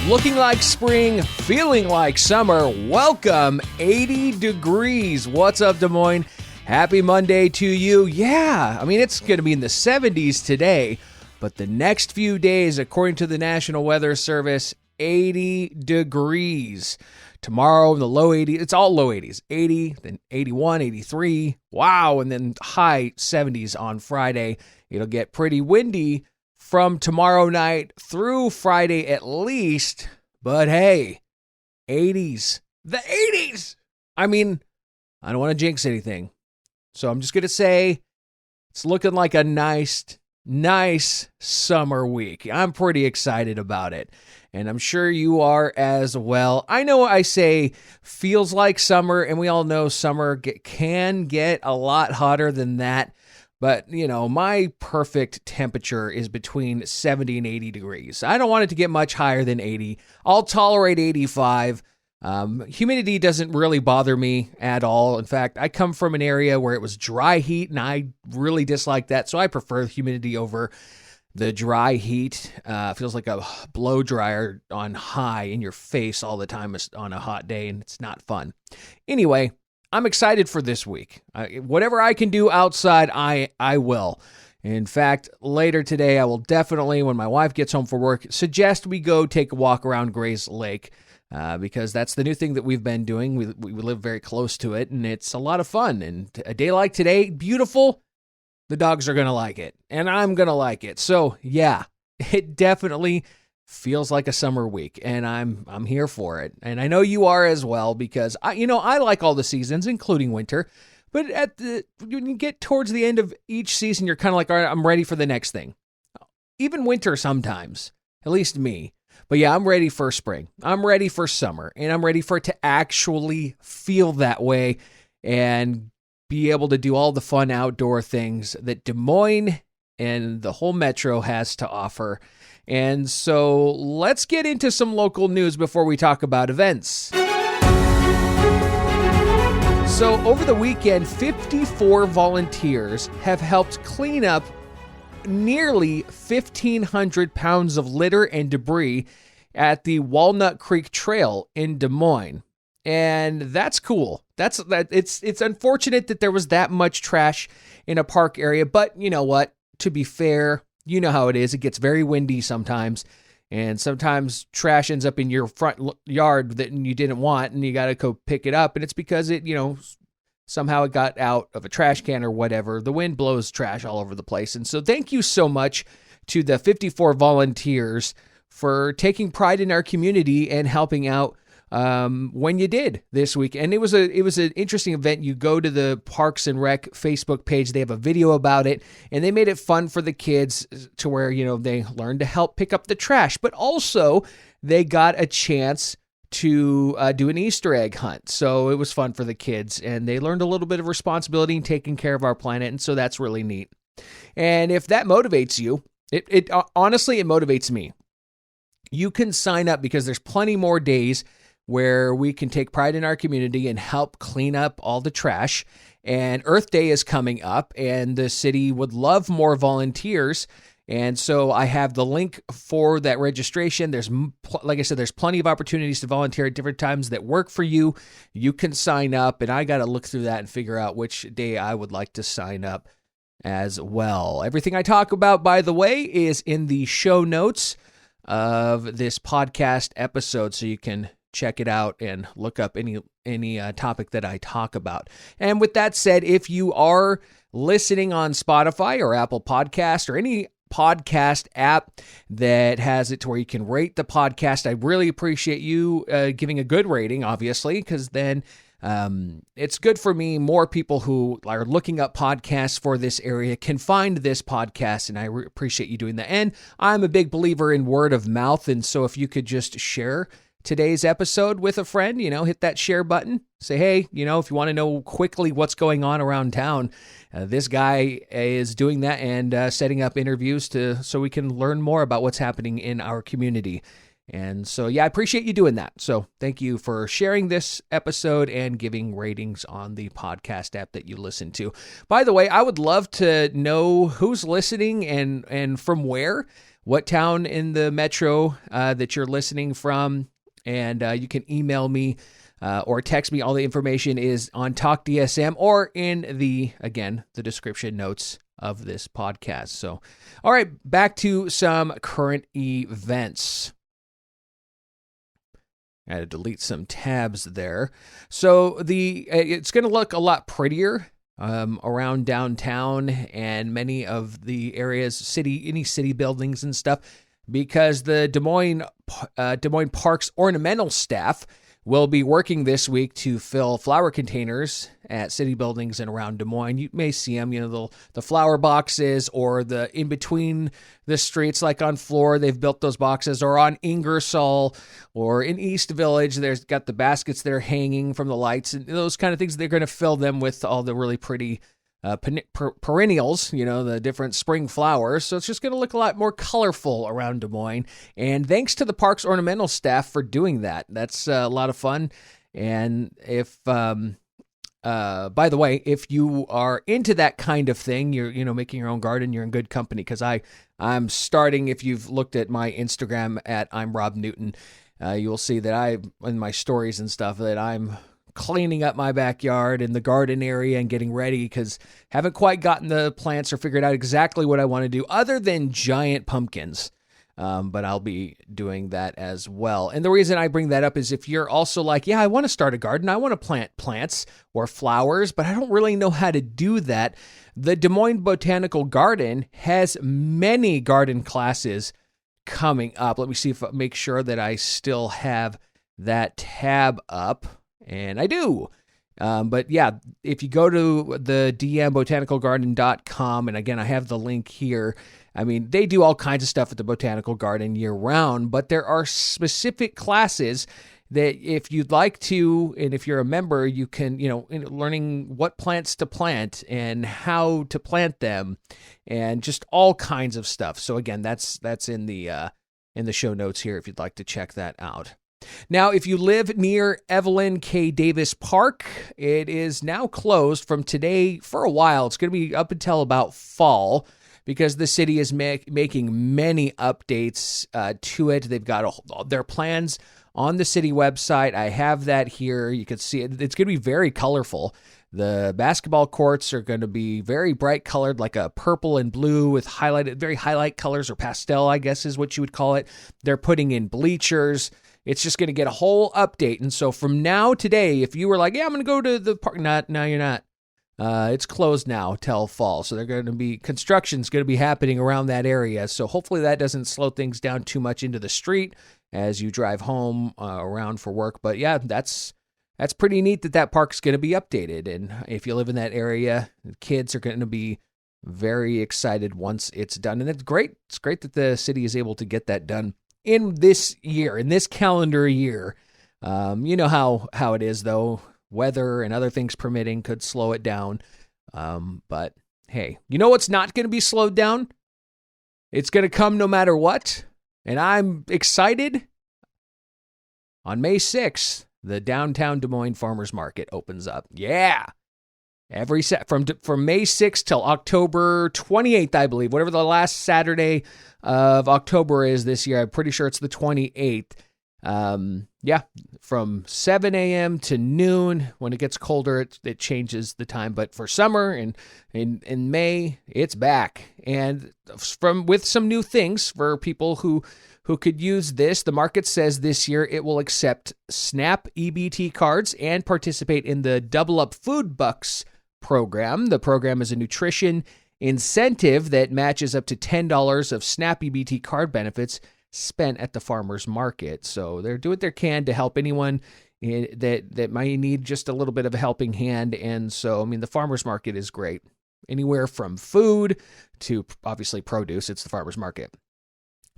Looking like spring, feeling like summer. Welcome, 80 degrees. What's up, Des Moines? Happy Monday to you. Yeah, I mean, it's going to be in the 70s today, but the next few days, according to the National Weather Service, 80 degrees. Tomorrow, the low 80s, it's all low 80s, 80, then 81, 83. Wow, and then high 70s on Friday. It'll get pretty windy from tomorrow night through Friday at least, but hey, 80s, the 80s. I mean, I don't want to jinx anything, so I'm just going to say it's looking like a nice summer week. I'm pretty excited about it, and I'm sure you are as well. I know I say feels like summer, and we all know summer can get a lot hotter than that. But, you know, my perfect temperature is between 70 and 80 degrees. I don't want it to get much higher than 80. I'll tolerate 85. Humidity doesn't really bother me at all. In fact, I come from an area where it was dry heat, and I really dislike that. So I prefer humidity over the dry heat. Feels like a blow dryer on high in your face all the time on a hot day, and it's not fun. Anyway, I'm excited for this week. Whatever I can do outside, I will. In fact, later today, I will definitely, when my wife gets home from work, suggest we go take a walk around Gray's Lake because that's the new thing that we've been doing. We live very close to it, and it's a lot of fun. And a day like today, beautiful. The dogs are going to like it, and I'm going to like it. So, yeah, it definitely feels like a summer week, and I'm here for it. And I know you are as well, because I like all the seasons, including winter. But when you get towards the end of each season, you're kind of like, all right, I'm ready for the next thing. Even winter sometimes, at least me. But yeah, I'm ready for spring. I'm ready for summer, and I'm ready for it to actually feel that way and be able to do all the fun outdoor things that Des Moines and the whole metro has to offer. And so let's get into some local news before we talk about events. So over the weekend, 54 volunteers have helped clean up nearly 1,500 pounds of litter and debris at the Walnut Creek Trail in Des Moines. And that's cool. It's unfortunate that there was that much trash in a park area, but you know what? To be fair, you know how it is. It gets very windy sometimes, and sometimes trash ends up in your front yard that you didn't want, and you got to go pick it up, and it's because somehow it got out of a trash can or whatever. The wind blows trash all over the place, and so thank you so much to the 54 volunteers for taking pride in our community and helping out when you did this week. And it was an interesting event. You go to the Parks and Rec Facebook page, they have a video about it, and they made it fun for the kids to where, they learned to help pick up the trash, but also they got a chance to do an Easter egg hunt. So it was fun for the kids, and they learned a little bit of responsibility in taking care of our planet. And so that's really neat. And if that motivates you, it honestly, it motivates me. You can sign up because there's plenty more days where we can take pride in our community and help clean up all the trash. And Earth Day is coming up, and the city would love more volunteers. And so I have the link for that registration. There's, like I said, there's plenty of opportunities to volunteer at different times that work for you. You can sign up, and I got to look through that and figure out which day I would like to sign up as well. Everything I talk about, by the way, is in the show notes of this podcast episode, so you can check it out and look up any topic that I talk about. And with that said, if you are listening on Spotify or Apple Podcast or any podcast app that has it to where you can rate the podcast, I really appreciate you giving a good rating, obviously, because then it's good for me. More people who are looking up podcasts for this area can find this podcast, and I appreciate you doing that. And I'm a big believer in word of mouth, and so if you could just share today's episode with a friend, hit that share button. Say, hey, if you want to know quickly what's going on around town, this guy is doing that and setting up interviews so we can learn more about what's happening in our community. And so, yeah, I appreciate you doing that. So thank you for sharing this episode and giving ratings on the podcast app that you listen to. By the way, I would love to know who's listening and from where. what town in the metro that you're listening from, and you can email me or text me. All the information is on Talk DSM or in the description notes of this podcast. So, all right, back to some current events. I had to delete some tabs there. So it's going to look a lot prettier around downtown and many of the areas, any city buildings and stuff, because the Des Moines Parks Ornamental staff will be working this week to fill flower containers at city buildings and around Des Moines. You may see them, the flower boxes, or the in between the streets, like on Fleur, they've built those boxes, or on Ingersoll, or in East Village, there's got the baskets that are hanging from the lights, and those kind of things. They're going to fill them with all the really pretty perennials, the different spring flowers. So it's just going to look a lot more colorful around Des Moines. And thanks to the Parks Ornamental staff for doing that. That's a lot of fun. And if, by the way, if you are into that kind of thing, you're, making your own garden, you're in good company. Cause I'm starting, if you've looked at my Instagram at I'm Rob Newton, you'll see that in my stories and stuff, that I'm cleaning up my backyard and the garden area and getting ready, because haven't quite gotten the plants or figured out exactly what I want to do other than giant pumpkins. But I'll be doing that as well. And the reason I bring that up is if you're also like, yeah, I want to start a garden. I want to plant plants or flowers, but I don't really know how to do that. The Des Moines Botanical Garden has many garden classes coming up. Let me see make sure that I still have that tab up. And I do. But yeah, if you go to the dmbotanicalgarden.com, and again, I have the link here. I mean, they do all kinds of stuff at the Botanical Garden year round, but there are specific classes that if you'd like to, and if you're a member, you can, learning what plants to plant and how to plant them and just all kinds of stuff. So again, that's in the show notes here if you'd like to check that out. Now, if you live near Evelyn K. Davis Park, it is now closed from today for a while. It's going to be up until about fall, because the city is making many updates to it. They've got their plans on the city website. I have that here. You can see it. It's going to be very colorful. The basketball courts are going to be very bright colored, like a purple and blue with very highlight colors, or pastel, I guess is what you would call it. They're putting in bleachers. It's just going to get a whole update. And so from now today, if you were like, yeah, I'm going to go to the park. No, you're not. It's closed now till fall. So construction's going to be happening around that area. So hopefully that doesn't slow things down too much into the street as you drive home around for work. But yeah, that's pretty neat that park's going to be updated. And if you live in that area, the kids are going to be very excited once it's done. And it's great. It's great that the city is able to get that done in this calendar year. You know how it is, though. Weather and other things permitting could slow it down. But hey, you know what's not going to be slowed down? It's going to come no matter what. And I'm excited. On May 6th, the downtown Des Moines Farmers Market opens up. Yeah. From May 6th till October 28th, I believe, whatever the last Saturday of October is this year. I'm pretty sure it's the 28th. From 7 a.m. to noon. When it gets colder, it changes the time. But for summer and in May, it's back. And with some new things for people who could use this. The market says this year it will accept SNAP EBT cards and participate in the Double Up Food Bucks program. The program is a nutrition incentive that matches up to $10 of SNAP EBT card benefits spent at the farmer's market. So they're doing what they can to help anyone that might need just a little bit of a helping hand. And so, I mean, the farmer's market is great. Anywhere from food to obviously produce, it's the farmer's market.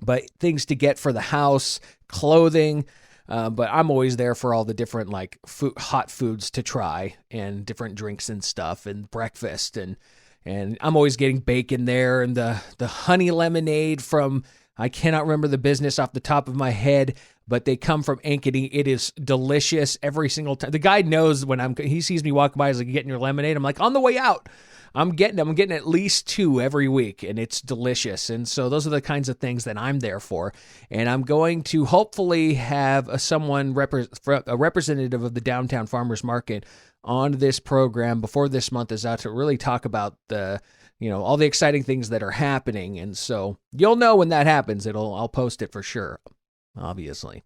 But things to get for the house, clothing. But I'm always there for all the different hot foods to try and different drinks and stuff and breakfast. And I'm always getting bacon there, and the honey lemonade from, I cannot remember the business off the top of my head, but they come from Ankeny. It is delicious every single time. The guy knows when he sees me walking by, he's like, getting your lemonade? I'm like, on the way out. I'm getting at least 2 every week, and it's delicious. And so those are the kinds of things that I'm there for. And I'm going to hopefully have a representative of the Downtown Farmers Market on this program before this month is out to really talk about all the exciting things that are happening. And so you'll know when that happens. I'll post it for sure, obviously.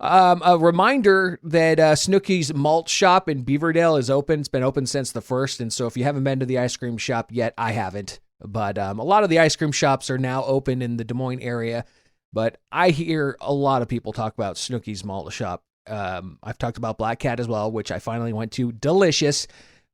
A reminder that Snookies Malt shop in Beaverdale is open. It's been open since the 1st, and so if you haven't been to the ice cream shop yet, I haven't. But a lot of the ice cream shops are now open in the Des Moines area, but I hear a lot of people talk about Snookies Malt shop. I've talked about Black Cat as well, which I finally went to. Delicious.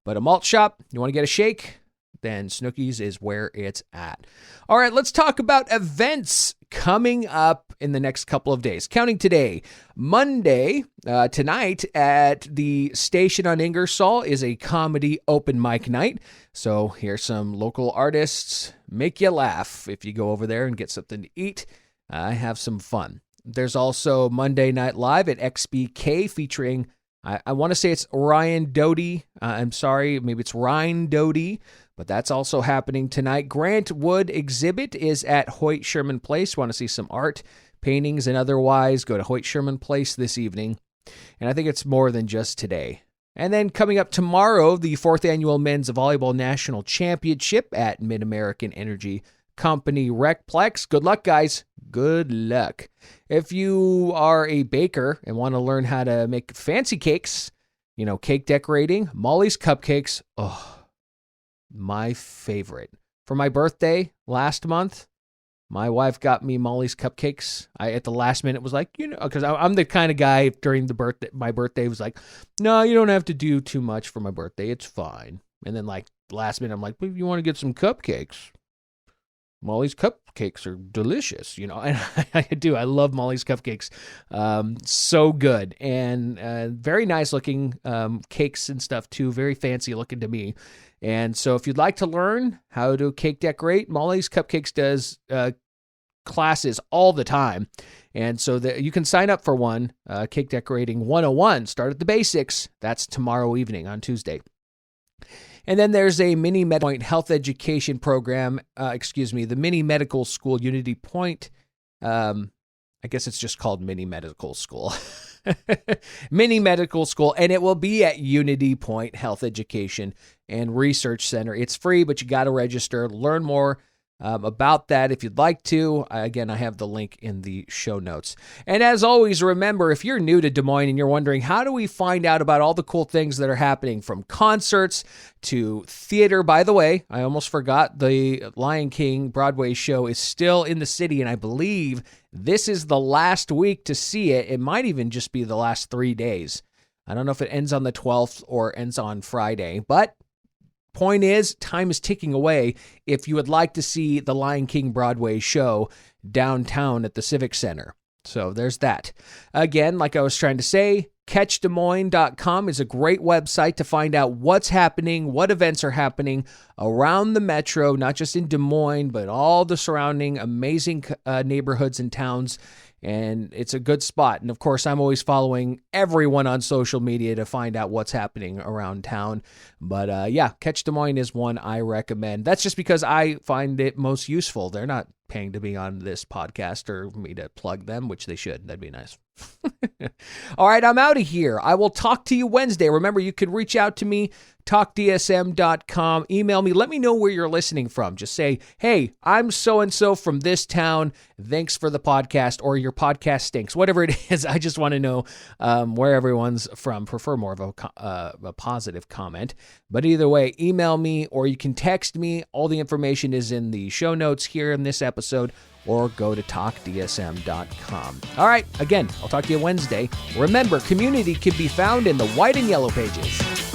But a malt shop, you want to get a shake? Then Snookies is where it's at. All right, let's talk about events coming up in the next couple of days. Counting today, Monday, tonight at the station on Ingersoll is a comedy open mic night. So here's some local artists, make you laugh if you go over there and get something to eat. Have some fun. There's also Monday Night Live at XBK featuring, I want to say it's Ryan Doty. I'm sorry, maybe it's Ryan Doty. But that's also happening tonight. Grant Wood exhibit is at Hoyt Sherman Place. Want to see some art, paintings, and otherwise, go to Hoyt Sherman Place this evening. And I think it's more than just today. And then coming up tomorrow, the 4th Annual Men's Volleyball National Championship at Mid-American Energy Company Recplex. Good luck, guys. Good luck. If you are a baker and want to learn how to make fancy cakes, cake decorating, Molly's Cupcakes, my favorite. For my birthday last month, my wife got me Molly's Cupcakes. At the last minute was like, because I'm the kind of guy during my birthday was like, no, you don't have to do too much for my birthday. It's fine. And then last minute, I'm like, well, you want to get some cupcakes? Molly's Cupcakes are delicious, and I do. I love Molly's Cupcakes. So good. And very nice looking cakes and stuff too. Very fancy looking to me. And so if you'd like to learn how to cake decorate, Molly's Cupcakes does classes all the time. And so you can sign up for one, Cake Decorating 101, start at the basics. That's tomorrow evening on Tuesday. And then there's a mini medical point health education program, the mini medical school, Unity Point. I guess it's just called mini medical school. Mini medical school, and it will be at Unity Point Health Education and Research Center. It's free, but you got to register. Learn more about that if you'd like to. Again, I have the link in the show notes. And as always, remember, if you're new to Des Moines and you're wondering, how do we find out about all the cool things that are happening from concerts to theater? By the way, I almost forgot, the Lion King Broadway show is still in the city, and I believe this is the last week to see it. It might even just be the last 3 days. I don't know if it ends on the 12th or ends on Friday, but point is, time is ticking away if you would like to see the Lion King Broadway show downtown at the Civic Center. So there's that. Again, like I was trying to say, catchdesmoines.com is a great website to find out what's happening, what events are happening around the metro, not just in Des Moines, but all the surrounding amazing neighborhoods and towns. And it's a good spot. And of course, I'm always following everyone on social media to find out what's happening around town. But Catch Des Moines is one I recommend. That's just because I find it most useful. They're not paying to be on this podcast or me to plug them, which they should. That'd be nice. All right, I'm out of here. I will talk to you Wednesday. Remember, you can reach out to me, talkdsm.com. Email me. Let me know where you're listening from. Just say, hey, I'm so-and-so from this town. Thanks for the podcast, or your podcast stinks. Whatever it is, I just want to know where everyone's from. Prefer more of a positive comment. But either way, email me, or you can text me. All the information is in the show notes here in this episode, or go to talkdsm.com. All right, again, I'll talk to you Wednesday. Remember, community can be found in the white and yellow pages.